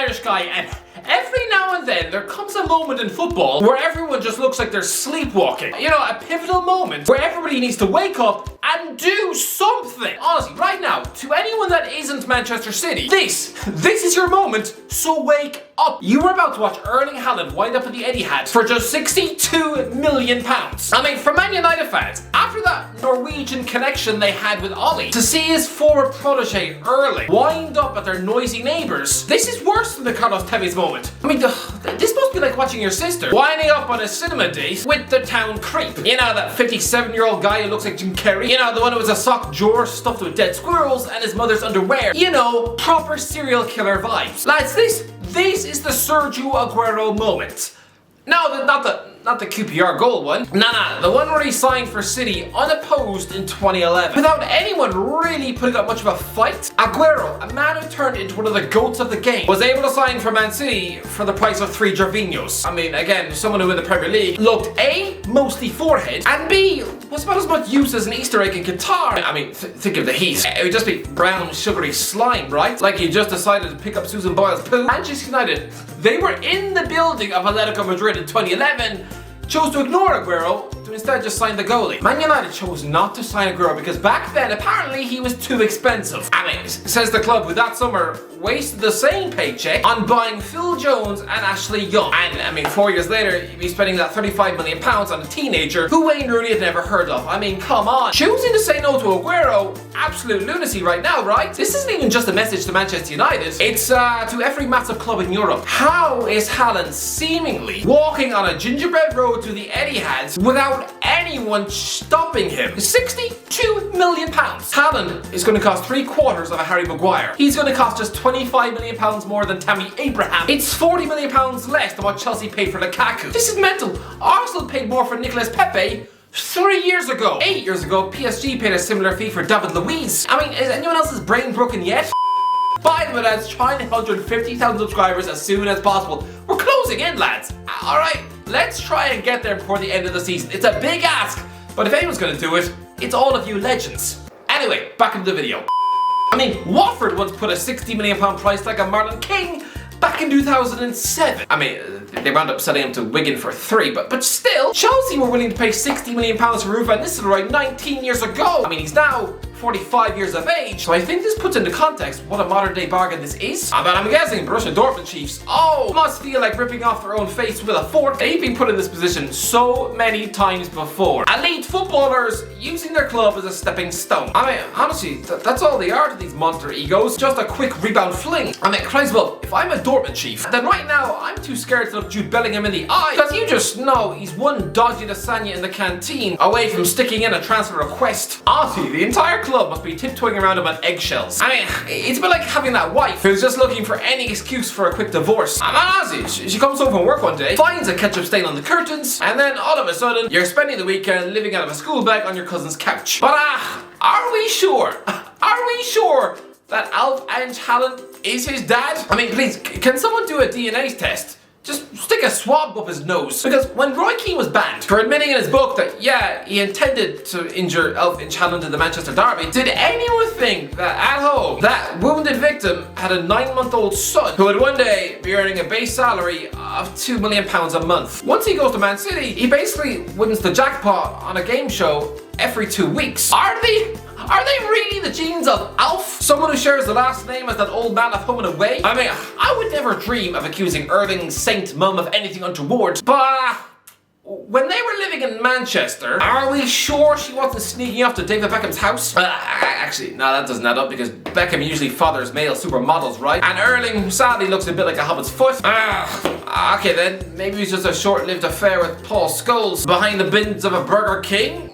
Irish guy, and every now and then there comes a moment in football where everyone just looks like they're sleepwalking. You know, a pivotal moment where everybody needs to wake up and do something. Honestly, right now, to anyone that isn't Manchester City, this is your moment, so wake up. You were about to watch Erling Haaland wind up at the Etihad for just £62 million. I mean, for Man United fans, after that Norwegian connection they had with Ollie, to see his former protege Erling wind up at their noisy neighbours, this is worse than the Carlos Tevez moment. I mean, this must be like watching your sister winding up on a cinema date with the town creep. You know, that 57-year-old guy who looks like Jim Carrey? You know, the one who has a sock drawer stuffed with dead squirrels and his mother's underwear. You know, proper serial killer vibes. Lads, this is the Sergio Aguero moment. No, not the QPR goal one. Nah, the one where he signed for City unopposed in 2011. Without anyone really putting up much of a fight, Aguero, a man who turned into one of the GOATs of the game, was able to sign for Man City for the price of 3 Gervinhos. I mean, again, someone who in the Premier League looked A, mostly forehead, and B, was about as much use as an Easter egg in Qatar. I mean, think of the heat. It would just be brown, sugary slime, right? Like you just decided to pick up Susan Boyle's poo. Manchester United, they were in the building of Atletico Madrid in 2011, chose to ignore Aguero to instead just sign the goalie. Man United chose not to sign Aguero because back then apparently he was too expensive. I mean, says the club who that summer wasted the same paycheck on buying Phil Jones and Ashley Young. And I mean, 4 years later, you'd be spending that £35 million on a teenager who Wayne Rooney had never heard of. I mean, come on. Choosing to say no to Aguero, absolute lunacy right now, right? This isn't even just a message to Manchester United. It's to every massive club in Europe. How is Haaland seemingly walking on a gingerbread road to the Etihad without anyone stopping him? £62 million. Haaland is going to cost 3/4 of a Harry Maguire. He's going to cost just £25 million more than Tammy Abraham. It's £40 million less than what Chelsea paid for Lukaku. This is mental. Arsenal paid more for Nicolas Pepe 3 years ago. 8 years ago, PSG paid a similar fee for David Luiz. I mean, is anyone else's brain broken yet? By the way, lads, trying to hit 150,000 subscribers as soon as possible. We're closing in, lads. Alright, let's try and get there before the end of the season. It's a big ask, but if anyone's gonna do it, it's all of you legends. Anyway, back into the video. I mean, Watford once put a £60 million price tag on Marlon King back in 2007. I mean, they wound up selling him to Wigan for 3, but still, Chelsea were willing to pay £60 million for Ruud van Nistelrooy 19 years ago. I mean, he's now 45 years of age, so I think this puts into context what a modern day bargain this is. But I'm guessing Borussia Dortmund chiefs, must feel like ripping off their own face with a fork. They've been put in this position so many times before. Elite footballers using their club as a stepping stone. I mean, honestly, that's all they are to these monster egos. Just a quick rebound fling. I mean, Christ, well, if I'm a Dortmund chief, then right now I'm too scared to look Jude Bellingham in the eye, because you just know he's one dodgy lasagna in the canteen away from sticking in a transfer request. Honestly, the entire club must be tiptoeing around him on eggshells. I mean, it's a bit like having that wife who's just looking for any excuse for a quick divorce. I mean, honestly, she comes home from work one day, finds a ketchup stain on the curtains, and then all of a sudden, you're spending the weekend living out of a school bag on your cousin's couch. But are we sure? Are we sure that Alf Ange Haaland is his dad? I mean, please, can someone do a DNA test? Just stick a swab up his nose. Because when Roy Keane was banned for admitting in his book that, yeah, he intended to injure Alf Ange Haaland in the Manchester Derby, did anyone think that at home, that wounded victim had a 9-month-old son who would one day be earning a base salary of £2 million a month? Once he goes to Man City, he basically wins the jackpot on a game show every 2 weeks. Are they really the genes of Alf? Someone who shares the last name as that old man of Home and Away? I mean, I would never dream of accusing Erling Saint Mum of anything untoward, but when they were living in Manchester, are we sure she wasn't sneaking off to David Beckham's house? Actually, no, that doesn't add up because Beckham usually fathers male supermodels, right? And Erling sadly looks a bit like a hobbit's foot. Okay then, maybe it's just a short-lived affair with Paul Scholes behind the bins of a Burger King?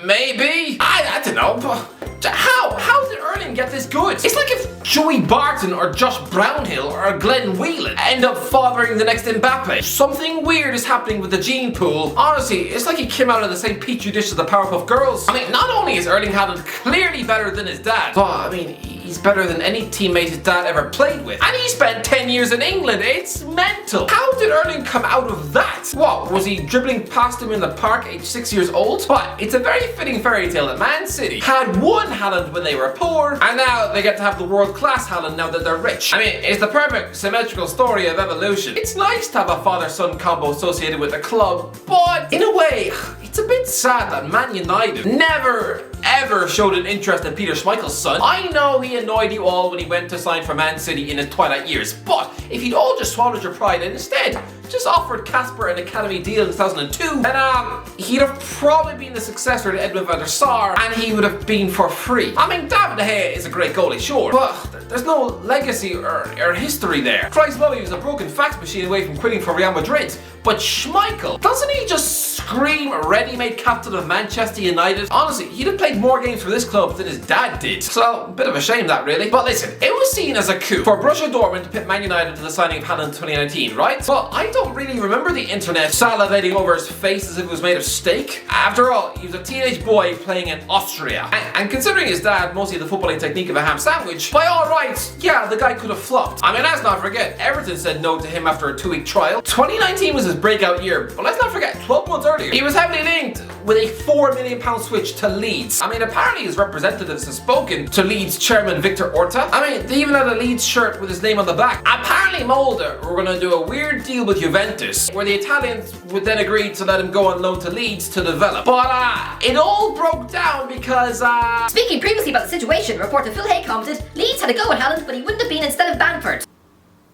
Maybe? I don't know, but how did Erling get this good? It's like if Joey Barton or Josh Brownhill or Glenn Whelan end up fathering the next Mbappe. Something weird is happening with the gene pool. Honestly, it's like he came out of the same petri dish as the Powerpuff Girls. I mean, not only is Erling Haaland clearly better than his dad, but I mean, he's he's better than any teammate his dad ever played with. And he spent 10 years in England. It's mental. How did Erling come out of that? What, was he dribbling past him in the park age 6 years old? But it's a very fitting fairy tale that Man City had one Haaland when they were poor, and now they get to have the world-class Haaland now that they're rich. I mean, it's the perfect symmetrical story of evolution. It's nice to have a father-son combo associated with a club, but in a way, it's a bit sad that Man United never ever showed an interest in Peter Schmeichel's son. I know he annoyed you all when he went to sign for Man City in his twilight years, but if you'd all just swallowed your pride and instead just offered Casper an academy deal in 2002, then he'd have probably been the successor to Edwin van der Sar, and he would have been for free. I mean, David De Gea is a great goalie, sure, but there's no legacy or history there. Christ love, he was a broken fax machine away from quitting for Real Madrid. But Schmeichel, doesn't he just scream ready-made captain of Manchester United? Honestly, he'd have played more games for this club than his dad did. So, a bit of a shame that really. But listen, it was seen as a coup for Borussia Dortmund to pit Man United to the signing of Haaland in 2019, right? Well, I don't really remember the internet salivating over his face as if it was made of steak. After all, he was a teenage boy playing in Austria. And considering his dad mostly the footballing technique of a ham sandwich, by all rights, yeah, the guy could have flopped. I mean, let's not forget, Everton said no to him after a 2-week trial. 2019 was his breakout year, but let's not forget, 12 months earlier, he was heavily linked with a £4 million switch to Leeds. I mean, apparently his representatives have spoken to Leeds chairman Victor Orta. I mean, they even had a Leeds shirt with his name on the back. Apparently Mulder were going to do a weird deal with Juventus, where the Italians would then agree to let him go on loan to Leeds to develop. But it all broke down because Speaking previously about the situation, reporter Phil Hay commented, Leeds had a go at Haaland, but he wouldn't have been instead of Bamford.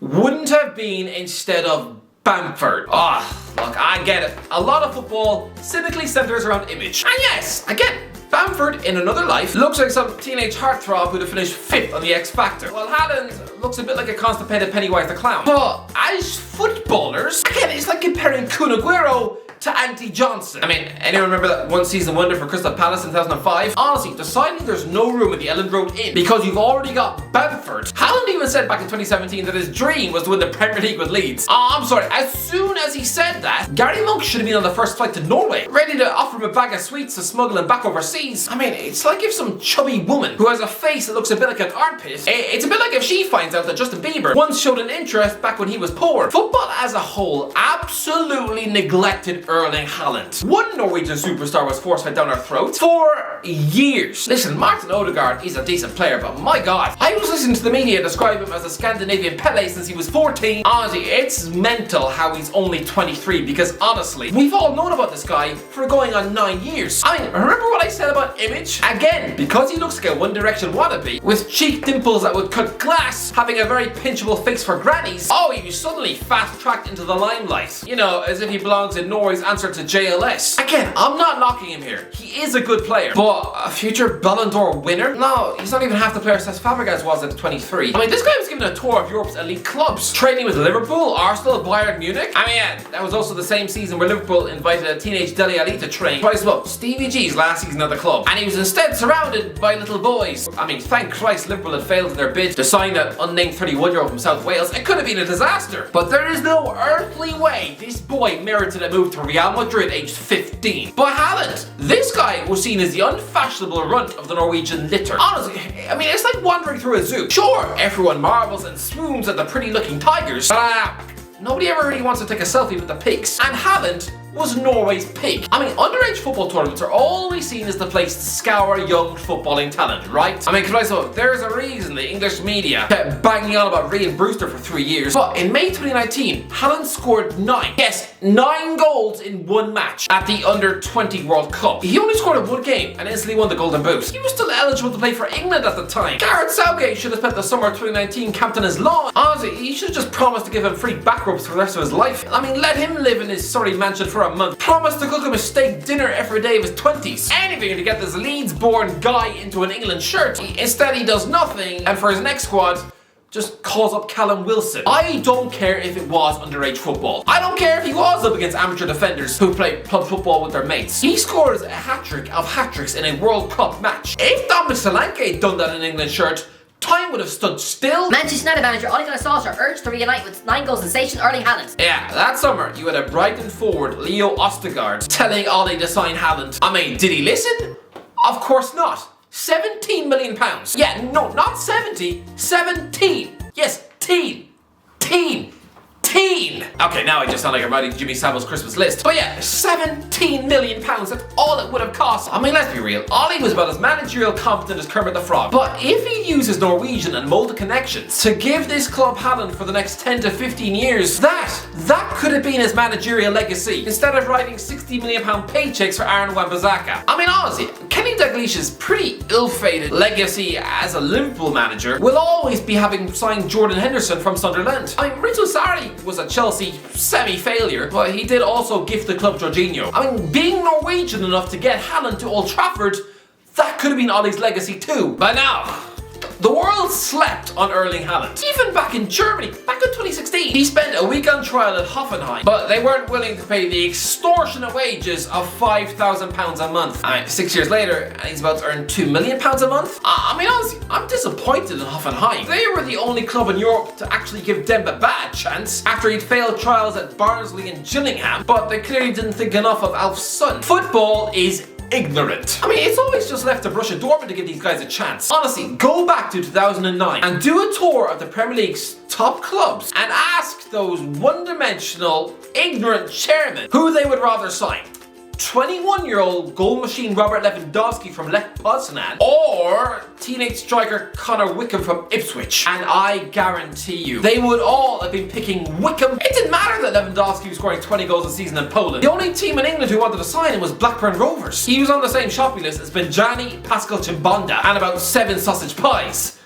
Wouldn't have been instead of Bamford. Look, I get it. A lot of football cynically centers around image. And yes, I get it. Bamford, in another life, looks like some teenage heartthrob who'd have finished 5th on the X Factor, while Haaland looks a bit like a constipated Pennywise the Clown. But as footballers, again, it's like comparing Kun Aguero to Andy Johnson. I mean, anyone remember that one season wonder for Crystal Palace in 2005? Honestly, deciding there's no room at the Ellen Road Inn because you've already got Bamford. Haaland even said back in 2017 that his dream was to win the Premier League with Leeds. I'm sorry, as soon as he said that, Gary Monk should have been on the first flight to Norway, ready to offer him a bag of sweets to smuggle him back overseas. I mean, it's like if some chubby woman who has a face that looks a bit like an armpit, it's a bit like if she finds out that Justin Bieber once showed an interest back when he was poor. Football as a whole absolutely neglected Erling Haaland. One Norwegian superstar was force-fed down our throats for years. Listen, Martin Odegaard is a decent player, but my god, I was listening to the media describe him as a Scandinavian Pele since he was 14. Honestly, it's mental how he's only 23 because honestly, we've all known about this guy for going on 9 years. I mean, remember what I said about image? Again, because he looks like a One Direction wannabe, with cheek dimples that would cut glass, having a very pinchable face for grannies, he was suddenly fast-tracked into the limelight. You know, as if he belongs in Norway's answer to JLS. Again, I'm not knocking him here. He is a good player. But a future Ballon d'Or winner? No, he's not even half the player Cesc Fabregas was at 23. I mean, this guy was given a tour of Europe's elite clubs, training with Liverpool, Arsenal, Bayern Munich. I mean, yeah, that was also the same season where Liverpool invited a teenage Dele Alli to train. Twice well, Stevie G's last season at the club. And he was instead surrounded by little boys. I mean, thank Christ Liverpool had failed in their bid to sign that unnamed 31-year-old from South Wales. It could have been a disaster. But there is no earthly way this boy merited a move to Real Madrid aged 15. But Haaland, this guy was seen as the unfashionable runt of the Norwegian litter. Honestly, I mean, it's like wandering through a zoo. Sure, everyone marvels and swoons at the pretty looking tigers, but nobody ever really wants to take a selfie with the pigs. And Haaland was Norway's pig. I mean, underage football tournaments are always seen as the place to scour young footballing talent, right? I mean, there's a reason the English media kept banging on about Ryan Brewster for 3 years. But in May 2019, Haaland scored 9 goals in one match at the Under-20 World Cup. He only scored in one game and instantly won the Golden Boot. He was still eligible to play for England at the time. Gareth Southgate should have spent the summer of 2019 camped on his lawn. Honestly, he should have just promised to give him free back rubs for the rest of his life. I mean, let him live in his Surrey mansion for a month. Promised to cook him a steak dinner every day of his 20s. Anything to get this Leeds-born guy into an England shirt. Instead, he does nothing, and for his next squad, just calls up Callum Wilson. I don't care if it was underage football. I don't care if he was up against amateur defenders who play club football with their mates. He scores a hat-trick of hat-tricks in a World Cup match. If Dominic Solanke had done that in an England shirt, time would have stood still. Manchester United manager Ole Gunnar Solskjaer urged to reunite with 9 goal sensation Erling Haaland. Yeah, that summer you had a Brighton forward, Leo Ostigard, telling Ole to sign Haaland. I mean, did he listen? Of course not. £17 million. Yeah, no, not 70, 17. Yes, teen. Okay, now I just sound like I'm writing Jimmy Savile's Christmas list. But yeah, £17 million, that's all it would have cost. I mean, let's be real, Ollie was about as managerial competent as Kermit the Frog. But if he uses Norwegian and Molde connections to give this club Haaland for the next 10 to 15 years, that could have been his managerial legacy, instead of writing £60 million paychecks for Aaron Wan-Bissaka. I mean, honestly, Kenny Dalglish's pretty ill-fated legacy as a Liverpool manager will always be having signed Jordan Henderson from Sunderland. I mean, Rizzo Sarri was a Chelsea semi-failure, but he did also gift the club Jorginho. I mean, being Norwegian enough to get Haaland to Old Trafford, that could have been Ollie's legacy too. But now, the world slept on Erling Haaland. Even back in Germany, back in 2016, he spent a week on trial at Hoffenheim, but they weren't willing to pay the extortionate wages of £5,000 a month. 6 years later, and he's about to earn £2 million a month? I mean, honestly, I'm disappointed in Hoffenheim. They were the only club in Europe to actually give Demba Ba a chance after he'd failed trials at Barnsley and Gillingham, but they clearly didn't think enough of Alf's son. Football is ignorant. I mean, it's always just left to Borussia Dortmund to give these guys a chance. Honestly, go back to 2009 and do a tour of the Premier League's top clubs and ask those one-dimensional, ignorant chairmen who they would rather sign. 21-year-old goal machine Robert Lewandowski from Lech Poznan, or teenage striker Connor Wickham from Ipswich. And I guarantee you, they would all have been picking Wickham. It didn't matter that Lewandowski was scoring 20 goals a season in Poland. The only team in England who wanted to sign him was Blackburn Rovers. He was on the same shopping list as Benjani, Pascal Chimbonda, and about 7 sausage pies.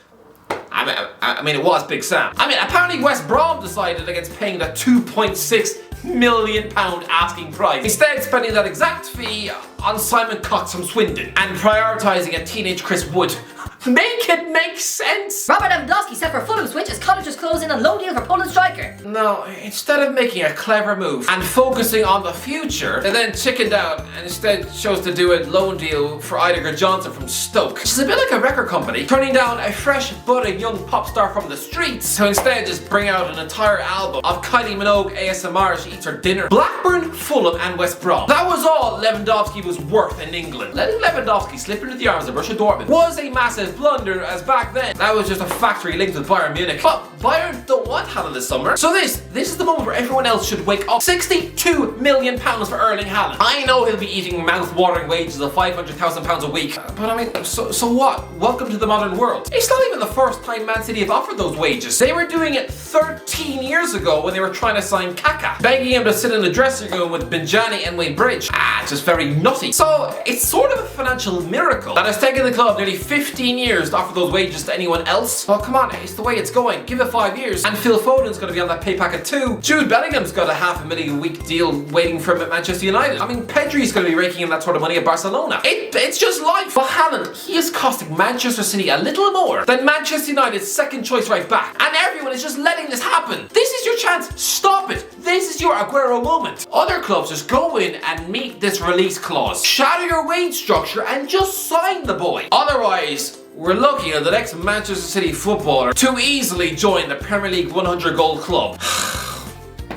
I mean, it was Big Sam. I mean, apparently West Brom decided against paying the £2.6 million asking price, instead spending that exact fee on Simon Cox from Swindon and prioritising a teenage Chris Wood. Make it make sense! Robert Lewandowski set for Fulham switch as Cottagers close in on loan deal for Poland striker. No, instead of making a clever move and focusing on the future, they then chickened out and instead chose to do a loan deal for Idiger Johnson from Stoke. Which is a bit like a record company turning down a fresh budding young pop star from the streets to instead just bring out an entire album of Kylie Minogue ASMR as she eats her dinner. Blackburn, Fulham and West Brom. That was all Lewandowski was worth in England. Letting Lewandowski slip into the arms of Borussia Dortmund was a massive blunder, as back then that was just a factory linked with Bayern Munich. But Bayern don't want Haaland this summer, so this is the moment where everyone else should wake up. £62 million for Erling Haaland. I know he'll be eating mouth-watering wages of £500,000 a week, but I mean, so what? Welcome to the modern world. It's not even the first time Man City have offered those wages. They were doing it 13 years ago when they were trying to sign Kaka, begging him to sit in the dressing room with Benjani and Wayne Bridge. It's just very nutty. So it's sort of a financial miracle that has taken the club nearly 15 years to offer those wages to anyone else. Well, come on, it's the way it's going. Give it 5 years and Phil Foden's going to be on that pay packet too. Jude Bellingham's got a £500,000 a week deal waiting for him at Manchester United. I mean, Pedri's going to be raking in that sort of money at Barcelona. It's just life. But Haaland, he is costing Manchester City a little more than Manchester United's second choice right back. And everyone is just letting this happen. This is your chance. Stop it. This is your Aguero moment. Other clubs just go in and meet this release clause. Shatter your wage structure and just sign the boy. Otherwise, we're looking at the next Manchester City footballer to easily join the Premier League 100 goal club.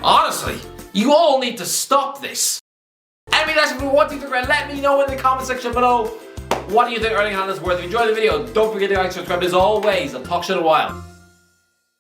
Honestly, you all need to stop this. Anyway, that's what do you think? Let me know in the comment section below. What do you think Erling Haaland is worth? If you enjoyed the video, don't forget to like, subscribe as always. I'll talk to you in a while.